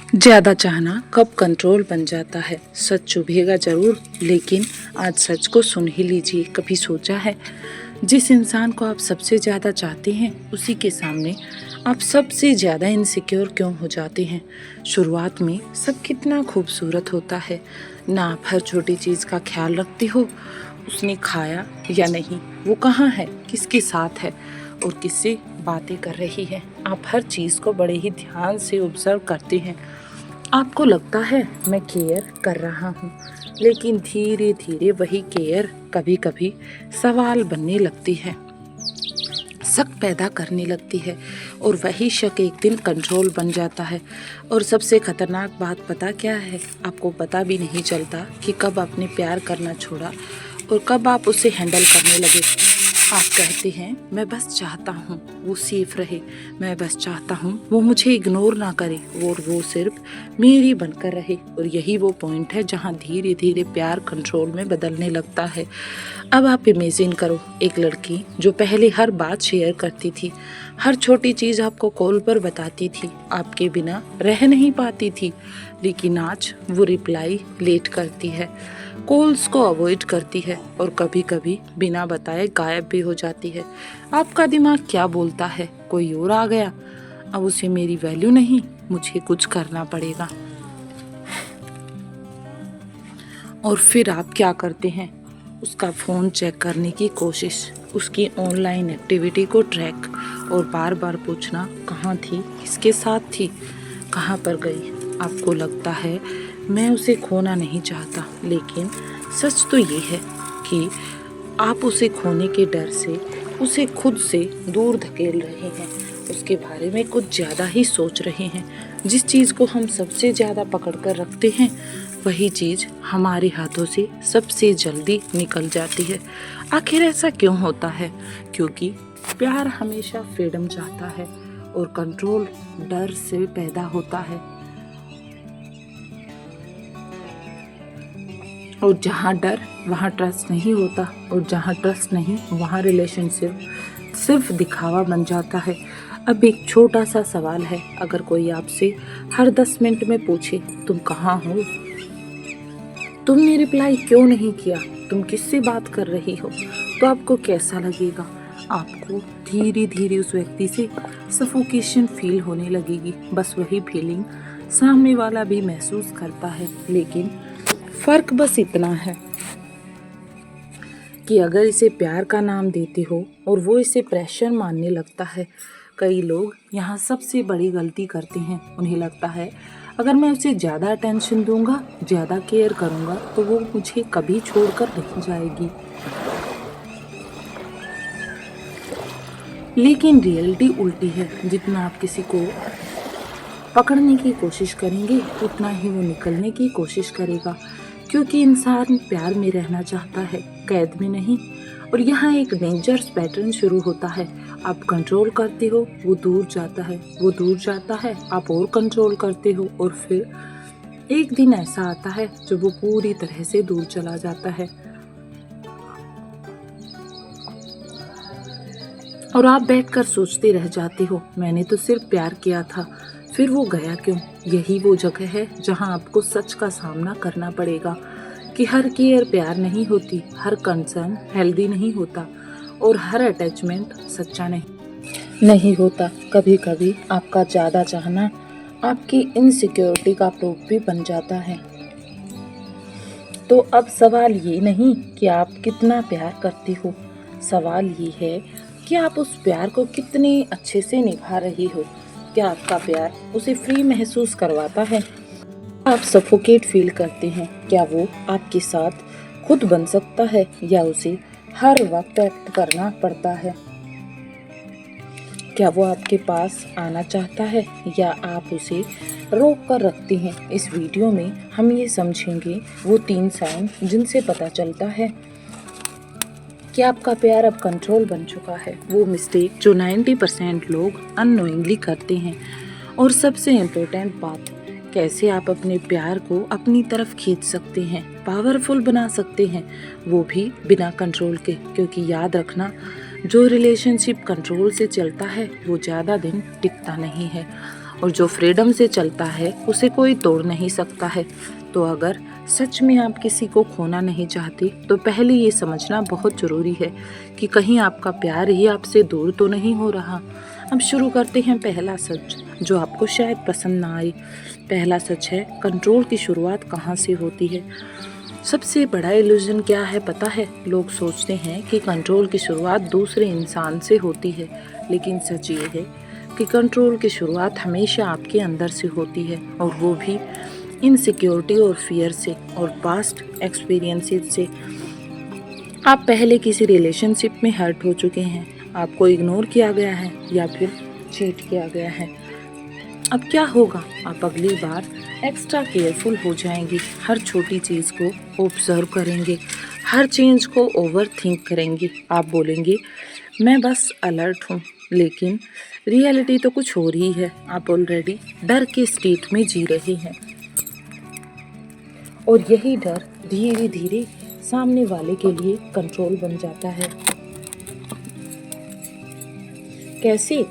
ज़्यादा चाहना कब कंट्रोल बन जाता है। सच चुभेगा ज़रूर, लेकिन आज सच को सुन ही लीजिए। कभी सोचा है, जिस इंसान को आप सबसे ज़्यादा चाहते हैं उसी के सामने आप सबसे ज़्यादा इनसिक्योर क्यों हो जाते हैं। शुरुआत में सब कितना खूबसूरत होता है ना, आप हर छोटी चीज़ का ख्याल रखते हो, उसने खाया या नहीं, वो कहाँ है, किसके साथ है और किससे बातें कर रही है। आप हर चीज़ को बड़े ही ध्यान से ऑब्जर्व करते हैं। आपको लगता है मैं केयर कर रहा हूँ, लेकिन धीरे धीरे वही केयर कभी कभी सवाल बनने लगती है, शक पैदा करने लगती है, और वही शक एक दिन कंट्रोल बन जाता है। और सबसे खतरनाक बात पता क्या है, आपको पता भी नहीं चलता कि कब आपने प्यार करना छोड़ा और कब आप उसे हैंडल करने लगे। आप कहते हैं मैं बस चाहता हूँ वो सेफ रहे, मैं बस चाहता हूँ वो मुझे इग्नोर ना करे और वो सिर्फ मेरी बनकर रहे। और यही वो पॉइंट है जहाँ धीरे धीरे प्यार कंट्रोल में बदलने लगता है। अब आप इमेजिन करो, एक लड़की जो पहले हर बात शेयर करती थी, हर छोटी चीज़ आपको कॉल पर बताती थी, आपके बिना रह नहीं पाती थी, लेकिन आज वो रिप्लाई लेट करती है, कॉल्स को अवॉइड करती है और कभी कभी बिना बताए गायब भी हो जाती है। आपका दिमाग क्या बोलता है, कोई और आ गया, अब उसे मेरी वैल्यू नहीं, मुझे कुछ करना पड़ेगा। और फिर आप क्या करते हैं, उसका फ़ोन चेक करने की कोशिश, उसकी ऑनलाइन एक्टिविटी को ट्रैक और बार बार पूछना कहाँ थी, किसके साथ थी, कहाँ पर गई। आपको लगता है मैं उसे खोना नहीं चाहता, लेकिन सच तो ये है कि आप उसे खोने के डर से उसे खुद से दूर धकेल रहे हैं, उसके बारे में कुछ ज़्यादा ही सोच रहे हैं। जिस चीज़ को हम सबसे ज़्यादा पकड़ कर रखते हैं वही चीज़ हमारे हाथों से सबसे जल्दी निकल जाती है। आखिर ऐसा क्यों होता है? क्योंकि प्यार हमेशा फ्रीडम चाहता है और कंट्रोल डर से पैदा होता है। और जहाँ डर वहाँ ट्रस्ट नहीं होता, और जहाँ ट्रस्ट नहीं वहाँ रिलेशनशिप सिर्फ दिखावा बन जाता है। अब एक छोटा सा सवाल है, अगर कोई आपसे हर 10 मिनट में पूछे तुम कहाँ हो, तुमने रिप्लाई क्यों नहीं किया, तुम किससे बात कर रही हो, तो आपको कैसा लगेगा? आपको धीरे धीरे उस व्यक्ति से सफोकेशन फील होने लगेगी। बस वही फीलिंग सामने वाला भी महसूस करता है, लेकिन फर्क बस इतना है कि अगर इसे प्यार का नाम देते हो और वो इसे प्रेशर मानने लगता है। कई लोग यहाँ सबसे बड़ी गलती करते हैं, उन्हें लगता है अगर मैं उसे ज़्यादा अटेंशन दूंगा, ज़्यादा केयर करूंगा, तो वो मुझे कभी छोड़कर नहीं जाएगी। लेकिन रियलिटी उल्टी है, जितना आप किसी को पकड़ने की कोशिश करेंगे उतना ही वो निकलने की कोशिश करेगा, क्योंकि इंसान प्यार में रहना चाहता है, कैद में नहीं। और यहाँ एक डेंजरस पैटर्न शुरू होता है, आप कंट्रोल करते हो, वो दूर जाता है, वो दूर जाता है, आप और कंट्रोल करते हो, और फिर एक दिन ऐसा आता है जब वो पूरी तरह से दूर चला जाता है और आप बैठकर सोचते रह जाते हो, मैंने तो सिर्फ प्यार किया था, फिर वो गया क्यों? यही वो जगह है जहां आपको सच का सामना करना पड़ेगा कि हर केयर प्यार नहीं होती, हर कंसर्न हेल्दी नहीं होता, और हर अटैचमेंट सच्चा नहीं होता। कभी कभी आपका ज़्यादा चाहना आपकी इनसिक्योरिटी का प्रूफ भी बन जाता है। तो अब सवाल ये नहीं कि आप कितना प्यार करते हो, सवाल ये है कि आप उस प्यार को कितने अच्छे से निभा रही हो। क्या आपका प्यार उसे फ्री महसूस करवाता है? आप सफोकेट फील करते हैं? क्या वो आपके साथ खुद बन सकता है या उसे हर वक्त एक्ट करना पड़ता है? क्या वो आपके पास आना चाहता है या आप उसे रोक कर रखते हैं? इस वीडियो में हम ये समझेंगे वो 3 साइन जिनसे पता चलता है कि आपका प्यार अब कंट्रोल बन चुका है, वो मिस्टेक जो 90% लोग अननोइंगली करते हैं, और सबसे इम्पोर्टेंट बात, कैसे आप अपने प्यार को अपनी तरफ खींच सकते हैं, पावरफुल बना सकते हैं, वो भी बिना कंट्रोल के। क्योंकि याद रखना, जो रिलेशनशिप कंट्रोल से चलता है वो ज़्यादा दिन टिकता नहीं है। और जो फ्रीडम से चलता है उसे कोई तोड़ नहीं सकता है। तो अगर सच में आप किसी को खोना नहीं चाहते तो पहले ये समझना बहुत ज़रूरी है कि कहीं आपका प्यार ही आपसे दूर तो नहीं हो रहा। अब शुरू करते हैं पहला सच, जो आपको शायद पसंद ना आए। पहला सच है, कंट्रोल की शुरुआत कहाँ से होती है। सबसे बड़ा इल्यूजन क्या है पता है? लोग सोचते हैं कि कंट्रोल की शुरुआत दूसरे इंसान से होती है, लेकिन सच ये है कि कंट्रोल की शुरुआत हमेशा आपके अंदर से होती है, और वो भी इनसिक्योरिटी और फियर से और पास्ट एक्सपीरियंसेस से। आप पहले किसी रिलेशनशिप में हर्ट हो चुके हैं, आपको इग्नोर किया गया है या फिर चीट किया गया है। अब क्या होगा? आप अगली बार एक्स्ट्रा केयरफुल हो जाएंगे, हर छोटी चीज़ को ऑब्जर्व करेंगे, हर चेंज को ओवर थिंक करेंगे। आप बोलेंगे मैं बस अलर्ट हूँ, लेकिन रियलिटी तो कुछ और ही है। आप ऑलरेडी डर के स्टेट में जी रहे हैं, और यही डर धीरे धीरे सामने वाले के लिए कंट्रोल बन जाता है। कैसे?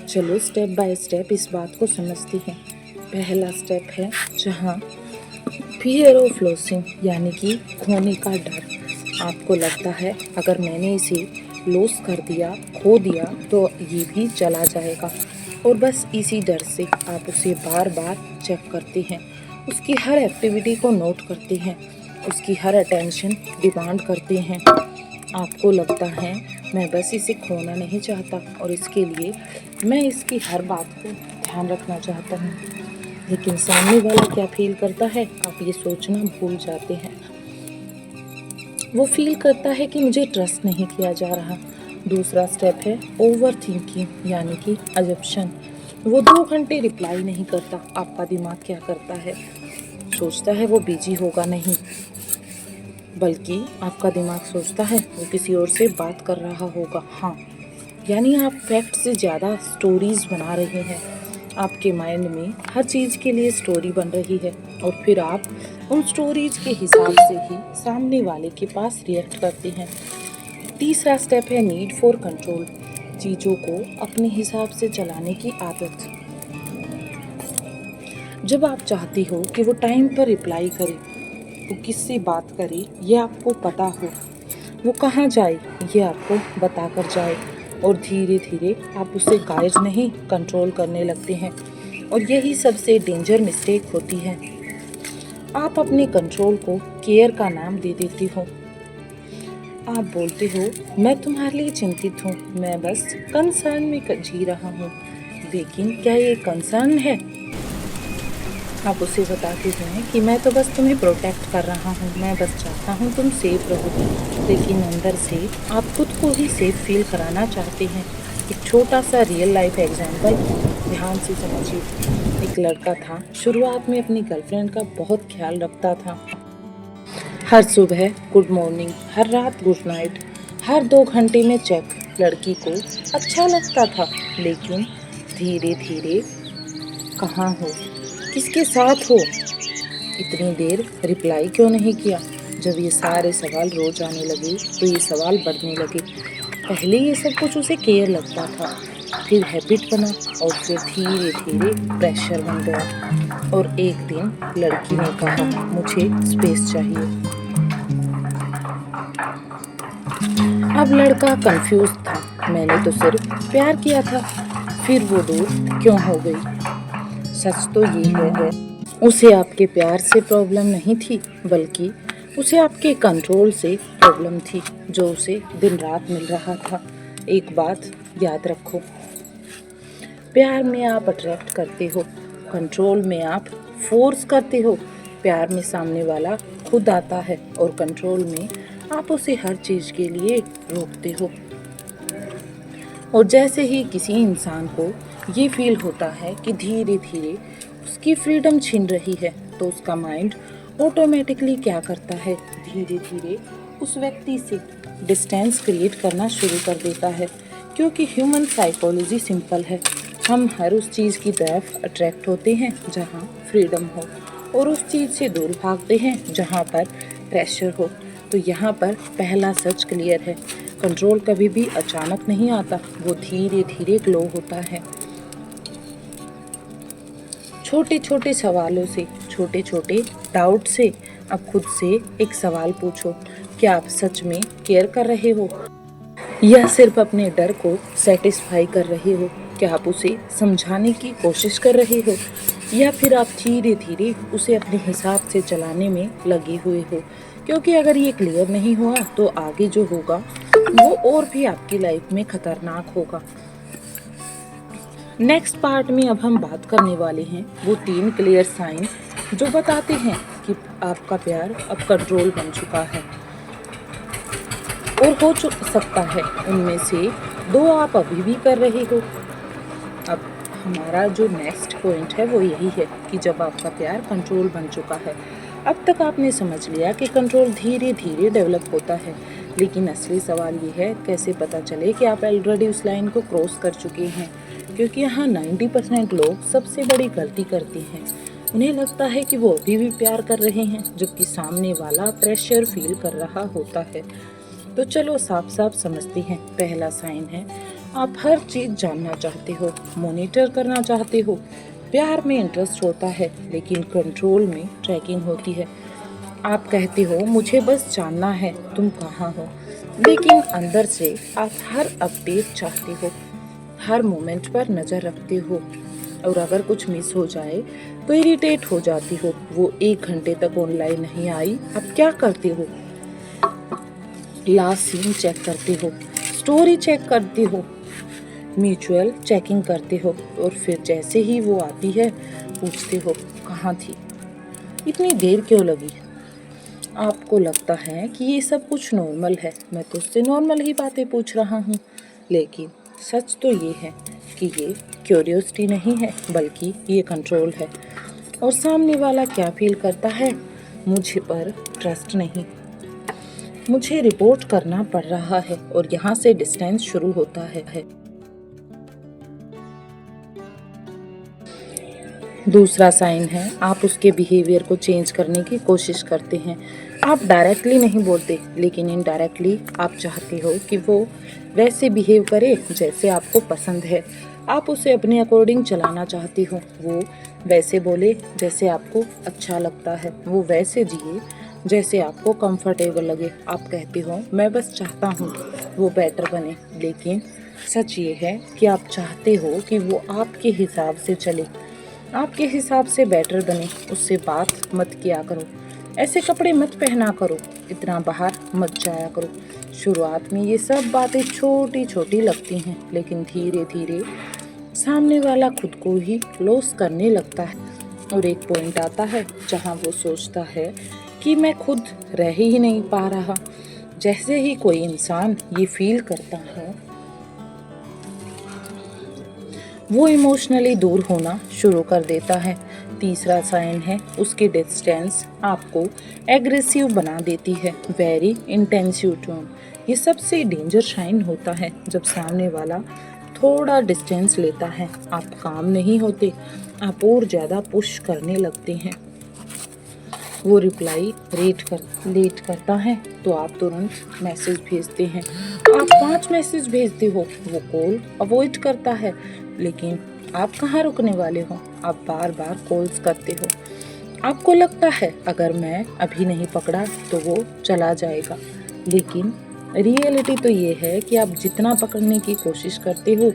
चलो स्टेप बाय स्टेप इस बात को समझते हैं। पहला स्टेप है जहाँ फियर ऑफ लॉसिंग, यानी कि खोने का डर। आपको लगता है अगर मैंने इसे लॉस कर दिया, खो दिया, तो ये भी चला जाएगा, और बस इसी डर से आप उसे बार बार चेक करते हैं, उसकी हर एक्टिविटी को नोट करते हैं, उसकी हर अटेंशन डिमांड करते हैं। आपको लगता है मैं बस इसे खोना नहीं चाहता, और इसके लिए मैं इसकी हर बात को ध्यान रखना चाहता हूँ। लेकिन सामने वाला क्या फील करता है, आप ये सोचना भूल जाते हैं। वो फील करता है कि मुझे ट्रस्ट नहीं किया जा रहा। दूसरा स्टेप है ओवर थिंकिंग, यानी कि अजम्पशन। वो 2 घंटे रिप्लाई नहीं करता। आपका दिमाग क्या करता है? सोचता है वो बिजी होगा, नहीं, बल्कि आपका दिमाग सोचता है वो किसी और से बात कर रहा होगा। हाँ, यानी आप फैक्ट से ज़्यादा स्टोरीज बना रहे हैं। आपके माइंड में हर चीज़ के लिए स्टोरी बन रही है, और फिर आप उन स्टोरीज के हिसाब से ही सामने वाले के पास रिएक्ट करते हैं। तीसरा स्टेप है नीड फॉर कंट्रोल, चीज़ों को अपने हिसाब से चलाने की आदत। जब आप चाहते हो कि वो टाइम पर रिप्लाई करे, वो किससे बात करे ये आपको पता हो, वो कहाँ जाए ये आपको बता कर जाए, और धीरे धीरे आप उसे गाइड नहीं कंट्रोल करने लगते हैं। और यही सबसे डेंजर मिस्टेक होती है। आप अपने कंट्रोल को केयर का नाम दे देते हो। आप बोलते हो मैं तुम्हारे लिए चिंतित हूँ, मैं बस कंसर्न में जी रहा हूँ। लेकिन क्या ये कंसर्न है? आप उसे बताते हैं कि मैं तो बस तुम्हें प्रोटेक्ट कर रहा हूँ, मैं बस चाहता हूँ तुम सेफ रहो। लेकिन अंदर से आप खुद को ही सेफ फील कराना चाहते हैं। एक छोटा सा रियल लाइफ एग्जाम्पल ध्यान से समझिए। एक लड़का था, शुरुआत में अपनी गर्लफ्रेंड का बहुत ख्याल रखता था। हर सुबह गुड मॉर्निंग, हर रात गुड नाइट, हर 2 घंटे में चेक। लड़की को अच्छा लगता था, लेकिन धीरे धीरे कहाँ हो, किसके साथ हो, इतनी देर रिप्लाई क्यों नहीं किया। जब ये सारे सवाल रोज आने लगे तो ये सवाल बढ़ने लगे। पहले ये सब कुछ उसे केयर लगता था, फिर हैबिट बना, और फिर धीरे धीरे प्रेशर बन गया। और एक दिन लड़की ने कहा मुझे स्पेस चाहिए। अब लड़का कंफ्यूज था, मैंने तो सिर्फ प्यार किया था, फिर वो दूर क्यों हो गई। सच तो ये है, उसे आपके प्यार से प्रॉब्लम नहीं थी, बल्कि उसे आपके कंट्रोल से प्रॉब्लम थी, जो उसे दिन रात मिल रहा था। एक बात याद रखो, प्यार में आप अट्रैक्ट करते हो, कंट्रोल में आप फोर्स करते हो। प्यार में सामने वाला खुद आता है, और कंट्रोल में आप उसे हर चीज़ के लिए रोकते हो। और जैसे ही किसी इंसान को ये फील होता है कि धीरे धीरे उसकी फ्रीडम छिन रही है, तो उसका माइंड ऑटोमेटिकली क्या करता है, धीरे धीरे उस व्यक्ति से डिस्टेंस क्रिएट करना शुरू कर देता है। क्योंकि ह्यूमन साइकोलॉजी सिंपल है, हम हर उस चीज़ की तरफ अट्रैक्ट होते हैं जहाँ फ्रीडम हो, और उस चीज़ से दूर भागते हैं जहाँ पर प्रेशर हो। तो यहाँ पर पहला सच क्लियर है, कंट्रोल कभी भी अचानक नहीं आता, वो धीरे धीरे ग्लो होता है। छोटे छोटे सवालों से, छोटे छोटे डाउट से अब खुद से एक सवाल पूछो, क्या आप सच में केयर कर रहे हो या सिर्फ अपने डर को सेटिस्फाई कर रहे हो? क्या आप उसे समझाने की कोशिश कर रहे हो या फिर आप धीरे धीरे उसे अपने हिसाब से चलाने में लगे हुए हो? क्योंकि अगर ये क्लियर नहीं हुआ तो आगे जो होगा वो और भी आपकी लाइफ में खतरनाक होगा। नेक्स्ट पार्ट में अब हम बात करने वाले हैं वो 3 क्लियर साइन जो बताते हैं कि आपका प्यार अब कंट्रोल बन चुका है और हो सकता है उनमें से 2 आप अभी भी कर रहे हो। अब हमारा जो नेक्स्ट पॉइंट है वो यही है कि जब आपका प्यार कंट्रोल बन चुका है, अब तक आपने समझ लिया कि कंट्रोल धीरे धीरे डेवलप होता है, लेकिन असली सवाल ये है कैसे पता चले कि आप ऑलरेडी उस लाइन को क्रॉस कर चुके हैं। क्योंकि यहाँ 90% लोग सबसे बड़ी गलती करते हैं। उन्हें लगता है कि वो अभी भी प्यार कर रहे हैं जबकि सामने वाला प्रेशर फील कर रहा होता है। तो चलो साफ साफ समझते हैं। पहला साइन है आप हर चीज़ जानना चाहते हो, मॉनिटर करना चाहते हो। प्यार में इंटरेस्ट होता है लेकिन कंट्रोल में ट्रैकिंग होती है। आप कहते हो मुझे बस जानना है तुम कहाँ हो, लेकिन अंदर से आप हर अपडेट चाहते हो, हर मोमेंट पर नज़र रखते हो और अगर कुछ मिस हो जाए तो इरिटेट हो जाती हो। वो 1 घंटे तक ऑनलाइन नहीं आई, अब क्या करते हो? लास्ट सीन चेक करते हो, स्टोरी चेक करते हो, म्यूचुअल चेकिंग करते हो और फिर जैसे ही वो आती है पूछते हो कहाँ थी, इतनी देर क्यों लगी? आपको लगता है कि ये सब कुछ नॉर्मल है, मैं तो उससे नॉर्मल ही बातें पूछ रहा हूँ, लेकिन सच तो ये है कि ये क्यूरियोसिटी नहीं है बल्कि ये कंट्रोल है। और सामने वाला क्या फील करता है? मुझे पर ट्रस्ट नहीं, मुझे रिपोर्ट करना पड़ रहा है और यहाँ से डिस्टेंस शुरू होता है। दूसरा साइन है आप उसके बिहेवियर को चेंज करने की कोशिश करते हैं। आप डायरेक्टली नहीं बोलते लेकिन इनडायरेक्टली आप चाहते हो कि वो वैसे बिहेव करे जैसे आपको पसंद है। आप उसे अपने अकॉर्डिंग चलाना चाहते हो, वो वैसे बोले जैसे आपको अच्छा लगता है, वो वैसे जिए जैसे आपको कंफर्टेबल लगे। आप कहते हो मैं बस चाहता हूँ वो बेटर बने, लेकिन सच ये है कि आप चाहते हो कि वो आपके हिसाब से चले, आपके हिसाब से बेटर बने। उससे बात मत किया करो, ऐसे कपड़े मत पहना करो, इतना बाहर मत जाया करो। शुरुआत में ये सब बातें छोटी छोटी लगती हैं लेकिन धीरे धीरे सामने वाला खुद को ही लॉस करने लगता है और एक पॉइंट आता है जहाँ वो सोचता है कि मैं खुद रह ही नहीं पा रहा। जैसे ही कोई इंसान ये फील करता है वो इमोशनली दूर होना शुरू कर देता है। तीसरा साइन है उसकी डिस्टेंस आपको एग्रेसिव बना देती है, वेरी इंटेंसिव टोन। ये सबसे डेंजर साइन होता है जब सामने वाला थोड़ा डिस्टेंस लेता है। आप काम नहीं होते, आप और ज़्यादा पुश करने लगते हैं। वो रिप्लाई लेट करता है तो आप तुरंत मैसेज भेजते हैं। आप 5 मैसेज भेजते हो, वो कॉल अवॉइड करता है, लेकिन आप कहाँ रुकने वाले हो? आप बार बार कॉल्स करते हो। आपको लगता है अगर मैं अभी नहीं पकड़ा तो वो चला जाएगा, लेकिन रियलिटी तो ये है कि आप जितना पकड़ने की कोशिश करते हो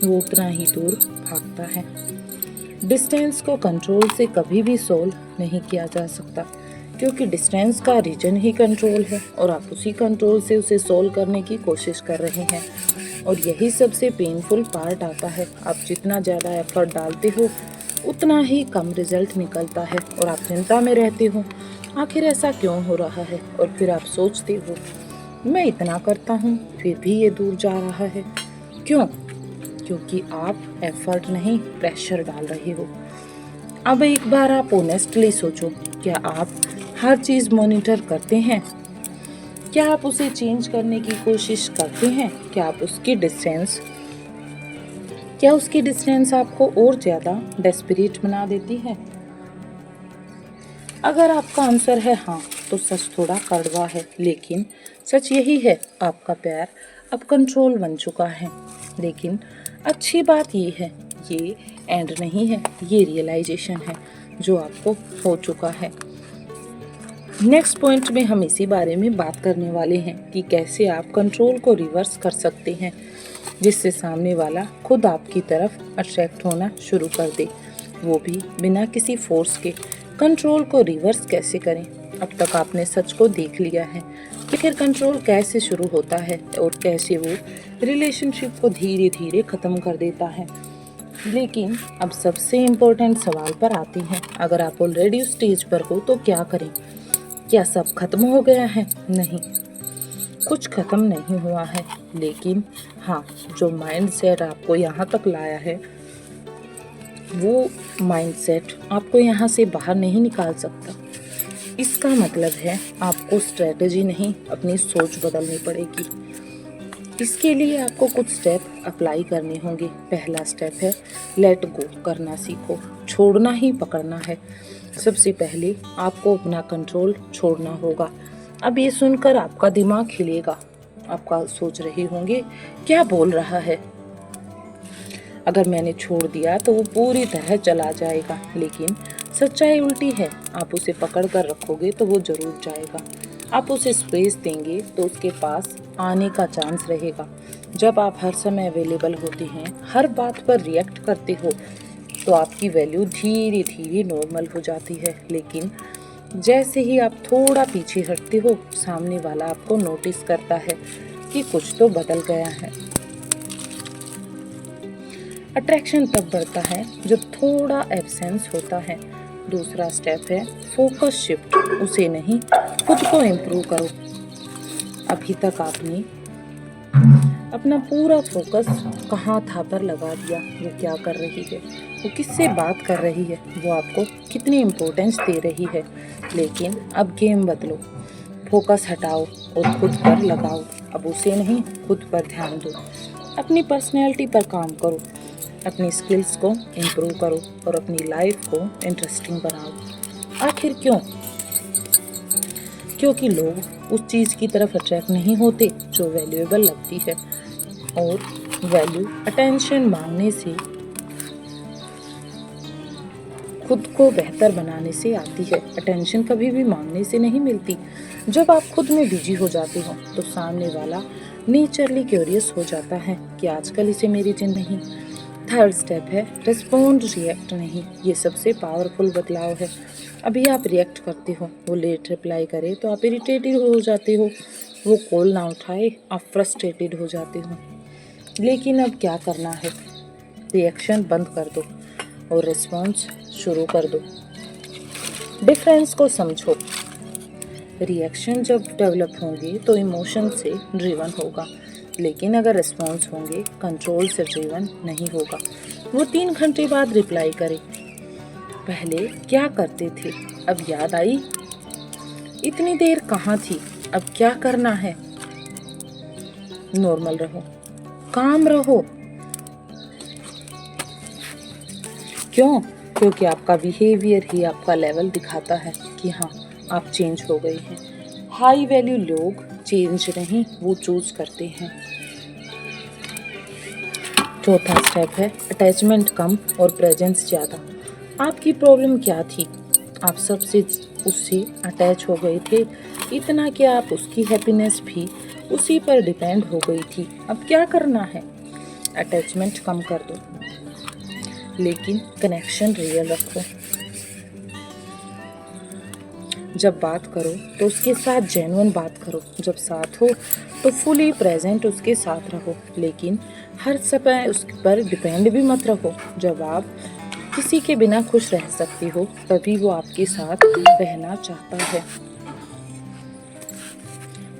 वो उतना ही दूर भागता है। डिस्टेंस को कंट्रोल से कभी भी सोल्व नहीं किया जा सकता, क्योंकि डिस्टेंस का रीजन ही कंट्रोल है और आप उसी कंट्रोल से उसे सोल्व करने की कोशिश कर रहे हैं। और यही सबसे पेनफुल पार्ट आता है। आप जितना ज़्यादा एफर्ट डालते हो उतना ही कम रिजल्ट निकलता है और आप चिंता में रहते हो आखिर ऐसा क्यों हो रहा है। और फिर आप सोचते हो मैं इतना करता हूँ फिर भी ये दूर जा रहा है, क्यों? क्योंकि आप एफर्ट नहीं प्रेशर डाल रहे हो। अब एक बार आप ऑनेस्टली सोचो, क्या आप हर चीज़ मॉनिटर करते हैं? क्या आप उसे चेंज करने की कोशिश करते हैं? क्या उसकी डिस्टेंस आपको और ज़्यादा डेस्परेट बना देती है? अगर आपका आंसर है हाँ, तो सच थोड़ा कड़वा है, लेकिन सच यही है, आपका प्यार अब कंट्रोल बन चुका है। लेकिन अच्छी बात ये है, ये एंड नहीं है, ये रियलाइजेशन है जो आपको हो चुका है। नेक्स्ट पॉइंट में हम इसी बारे में बात करने वाले हैं कि कैसे आप कंट्रोल को रिवर्स कर सकते हैं जिससे सामने वाला खुद आपकी तरफ अट्रैक्ट होना शुरू कर दे, वो भी बिना किसी फोर्स के। कंट्रोल को रिवर्स कैसे करें? अब तक आपने सच को देख लिया है कि फिर कंट्रोल कैसे शुरू होता है और कैसे वो रिलेशनशिप को धीरे धीरे ख़त्म कर देता है। लेकिन अब सबसे इम्पोर्टेंट सवाल पर आते हैं, अगर आप ऑलरेडी उस स्टेज पर हो तो क्या करें? क्या सब खत्म हो गया है? नहीं, कुछ खत्म नहीं हुआ है, लेकिन हाँ, जो माइंडसेट आपको यहाँ तक लाया है वो माइंडसेट आपको यहाँ से बाहर नहीं निकाल सकता। इसका मतलब है आपको स्ट्रेटजी नहीं, अपनी सोच बदलनी पड़ेगी। इसके लिए आपको कुछ स्टेप अप्लाई करने होंगे। पहला स्टेप है लेट गो करना सीखो, छोड़ना ही पकड़ना है। सबसे पहले आपको अपना कंट्रोल छोड़ना होगा। अब ये सुनकर आपका दिमाग हिलेगा, आपका सोच रहे होंगे क्या बोल रहा है, अगर मैंने छोड़ दिया तो वो पूरी तरह चला जाएगा। लेकिन सच्चाई उल्टी है, आप उसे पकड़ कर रखोगे तो वो जरूर जाएगा। आप उसे स्पेस देंगे तो उसके पास आने का चांस रहेगा। जब आप हर समय अवेलेबल होते हैं, हर बात पर रिएक्ट करते हो, तो आपकी वैल्यू धीरे धीरे नॉर्मल हो जाती है। लेकिन जैसे ही आप थोड़ा पीछे हटते हो, सामने वाला आपको नोटिस करता है कि कुछ तो बदल गया है। अट्रैक्शन तब बढ़ता है जब थोड़ा एब्सेंस होता है। दूसरा स्टेप है फोकस शिफ्ट, उसे नहीं खुद को इम्प्रूव करो। अभी तक आपने अपना पूरा फोकस कहाँ था पर लगा दिया, वो क्या कर रही है, वो किससे बात कर रही है, वो आपको कितनी इम्पोर्टेंस दे रही है। लेकिन अब गेम बदलो, फोकस हटाओ और खुद पर लगाओ। अब उसे नहीं, खुद पर ध्यान दो। अपनी पर्सनैलिटी पर काम करो, अपनी स्किल्स को इम्प्रूव करो और अपनी लाइफ को इंटरेस्टिंग बनाओ। आखिर क्यों? क्योंकि लोग उस चीज़ की तरफ अट्रैक्ट नहीं होते जो वैल्यूएबल लगती है, और वैल्यू अटेंशन मांगने से, खुद को बेहतर बनाने से आती है। अटेंशन कभी भी मांगने से नहीं मिलती। जब आप खुद में बिजी हो जाते हो तो सामने वाला नेचरली क्यूरियस हो जाता है कि आजकल इसे मेरी चिंता नहीं। थर्ड स्टेप है रिस्पॉन्ड, रिएक्ट नहीं। ये सबसे पावरफुल बदलाव है। अभी आप रिएक्ट करते हो, वो लेट रिप्लाई करे तो आप इरिटेटेड हो जाते हो, वो कॉल ना उठाए आप फ्रस्ट्रेटेड हो जाते हो। लेकिन अब क्या करना है? रिएक्शन बंद कर दो और रिस्पॉन्स शुरू कर दो। डिफरेंस को समझो। रिएक्शन जब डेवलप होंगे तो इमोशन से ड्रिवन होगा, लेकिन अगर रिस्पॉन्स होंगे कंट्रोल से ड्रिवन नहीं होगा। वो 3 घंटे बाद रिप्लाई करे, पहले क्या करते थे, अब याद आई, इतनी देर कहाँ थी, अब क्या करना है। नॉर्मल रहो, काम रहो। क्यों? क्योंकि आपका बिहेवियर ही आपका लेवल दिखाता है कि हाँ, आप चेंज हो गए हैं। हाई वैल्यू लोग चेंज नहीं, वो चूज करते हैं। चौथा स्टेप है अटैचमेंट कम और प्रेजेंस ज़्यादा। आपकी प्रॉब्लम क्या थी? आप सबसे उससे अटैच हो गए थे, इतना कि आप उसकी हैप्पीनेस भी उसी पर डिपेंड हो गई थी। अब क्या करना है? अटैचमेंट कम कर दो, लेकिन कनेक्शन रियल रखो। जब बात करो तो उसके साथ जेन्युइन बात करो, जब साथ हो तो फुली प्रेजेंट उसके साथ रहो, लेकिन हर समय उस पर डिपेंड भी मत रहो। जब आप किसी के बिना खुश रह सकती हो तभी वो आपके साथ रहना चाहता है।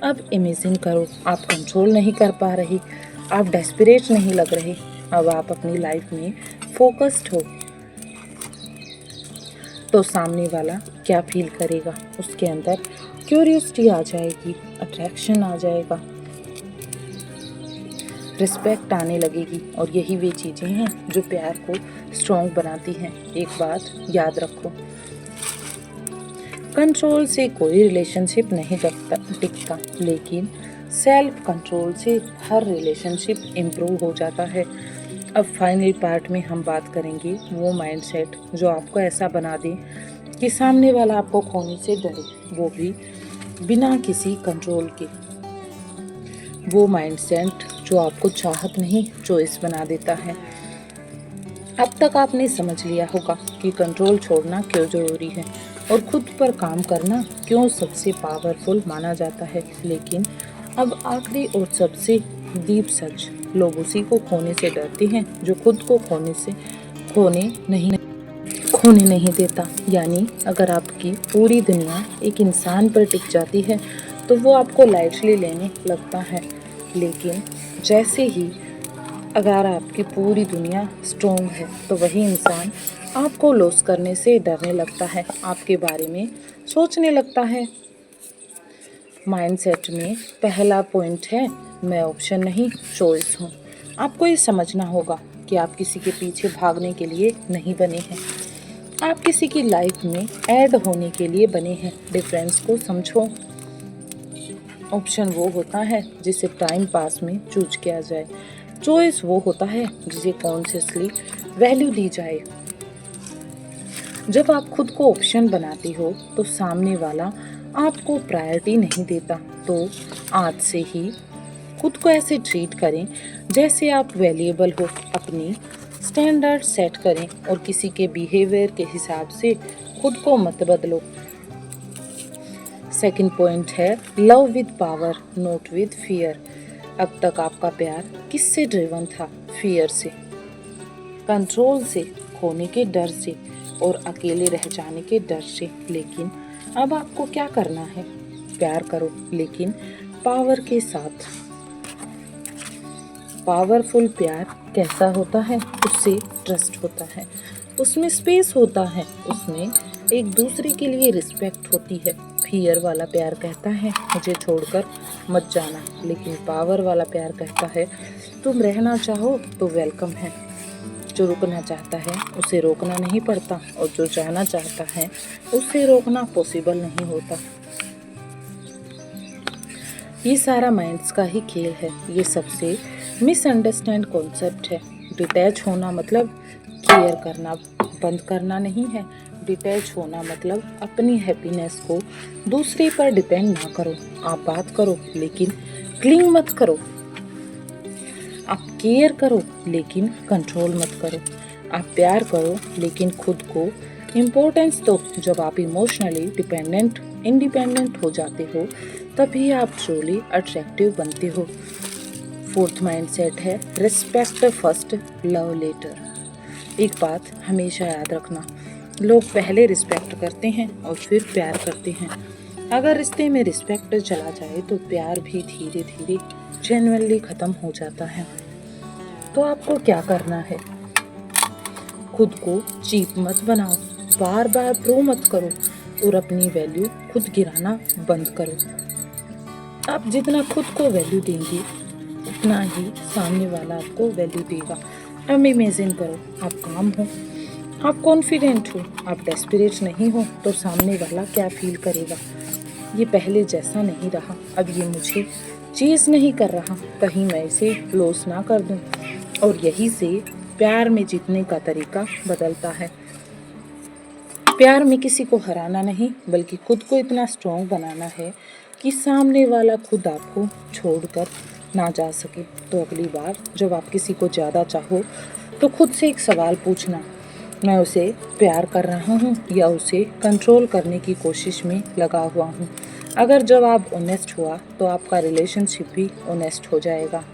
अब इमेजिन करो, आप कंट्रोल नहीं कर पा रही, आप डेस्परेट नहीं लग रहे, अब आप अपनी लाइफ में फोकस्ड हो, तो सामने वाला क्या फील करेगा? उसके अंदर क्यूरियोसिटी आ जाएगी, अट्रैक्शन आ जाएगा, रिस्पेक्ट आने लगेगी, और यही वे चीज़ें हैं जो प्यार को स्ट्रॉन्ग बनाती हैं। एक बात याद रखो, कंट्रोल से कोई रिलेशनशिप नहीं टिकता, लेकिन सेल्फ कंट्रोल से हर रिलेशनशिप इम्प्रूव हो जाता है। अब फाइनल पार्ट में हम बात करेंगे वो माइंडसेट जो आपको ऐसा बना दे कि सामने वाला आपको खोने से डरे, वो भी बिना किसी कंट्रोल के। वो माइंडसेट जो आपको चाहत नहीं चॉइस बना देता है। अब तक आपने समझ लिया होगा कि कंट्रोल छोड़ना क्यों जरूरी है और खुद पर काम करना क्यों सबसे पावरफुल माना जाता है। लेकिन अब आखिरी और सबसे डीप सच, लोग उसी को खोने से डरते हैं जो खुद को खोने नहीं देता। यानी अगर आपकी पूरी दुनिया एक इंसान पर टिक जाती है तो वो आपको लाइटली लेने लगता है, लेकिन जैसे ही अगर आपकी पूरी दुनिया स्ट्रॉन्ग है तो वही इंसान आपको लॉस करने से डरने लगता है, आपके बारे में सोचने लगता है। माइंडसेट में पहला पॉइंट है, मैं ऑप्शन नहीं चॉइस हूँ। आपको ये समझना होगा कि आप किसी के पीछे भागने के लिए नहीं बने हैं, आप किसी की लाइफ में ऐड होने के लिए बने हैं। डिफरेंस को समझो। ऑप्शन वो होता है जिसे टाइम पास में चूज किया जाए, चॉइस वो होता है जिसे कॉन्शियसली वैल्यू दी जाए। जब आप खुद को ऑप्शन बनाती हो तो सामने वाला आपको प्रायोरिटी नहीं देता। तो आज से ही खुद को ऐसे ट्रीट करें जैसे आप वैल्यूएबल हो। अपनी स्टैंडर्ड सेट करें और किसी के बिहेवियर के हिसाब से खुद को मत बदलो। सेकंड पॉइंट है, love with power not with fear. अब तक आपका प्यार किससे ड्रिवन था? फियर से, कंट्रोल से, खोने के डर से और अकेले रह जाने के डर से। लेकिन अब आपको क्या करना है? प्यार करो लेकिन पावर के साथ। पावरफुल प्यार कैसा होता है? उससे ट्रस्ट होता है, उसमें स्पेस होता है, उसमें एक दूसरे के लिए रिस्पेक्ट होती है। फियर वाला प्यार कहता है मुझे छोड़कर मत जाना, लेकिन पावर वाला प्यार कहता है तुम रहना चाहो तो वेलकम है। जो रुकना चाहता है उसे रोकना नहीं पड़ता और जो जाना चाहता है उसे रोकना पॉसिबल नहीं होता। ये सारा माइंड्स का ही खेल है। ये सबसे मिसअंडरस्टैंड कॉन्सेप्ट है। डिटैच होना मतलब केयर करना बंद करना नहीं है। डिटैच होना मतलब अपनी हैप्पीनेस को दूसरे पर डिपेंड ना करो। आप बात करो लेकिन क्लिंग मत करो। आप केयर करो लेकिन कंट्रोल मत करो। आप प्यार करो लेकिन खुद को इम्पोर्टेंस दो। जब आप इमोशनली इंडिपेंडेंट हो जाते हो तभी आप ट्रूली अट्रैक्टिव बनते हो। फोर्थ माइंडसेट है, रिस्पेक्ट फर्स्ट लव लेटर। एक बात हमेशा याद रखना, लोग पहले रिस्पेक्ट करते हैं और फिर प्यार करते हैं। अगर रिश्ते में रिस्पेक्ट चला जाए तो प्यार भी धीरे धीरे जेन्युइनली खत्म हो जाता है। तो आपको क्या करना है? खुद को चीप मत बनाओ, बार बार प्रूव मत करो और अपनी वैल्यू खुद गिराना बंद करो। आप जितना खुद को वैल्यू देंगे उतना ही सामने वाला आपको वैल्यू देगा। अब इमेजिन करो आप काम हो, आप कॉन्फिडेंट हो, आप डेस्परेट नहीं हो तो सामने वाला क्या फील करेगा? ये पहले जैसा नहीं रहा, अब ये मुझे चीज नहीं कर रहा, कहीं मैं इसे लॉस ना कर दूं। और यही से प्यार में जीतने का तरीका बदलता है। प्यार में किसी को हराना नहीं बल्कि खुद को इतना स्ट्रॉन्ग बनाना है कि सामने वाला खुद आपको छोड़कर ना जा सके। तो अगली बार जब आप किसी को ज़्यादा चाहो तो खुद से एक सवाल पूछना, मैं उसे प्यार कर रहा हूँ या उसे कंट्रोल करने की कोशिश में लगा हुआ हूँ। अगर जवाब ऑनेस्ट हुआ तो आपका रिलेशनशिप भी ऑनेस्ट हो जाएगा।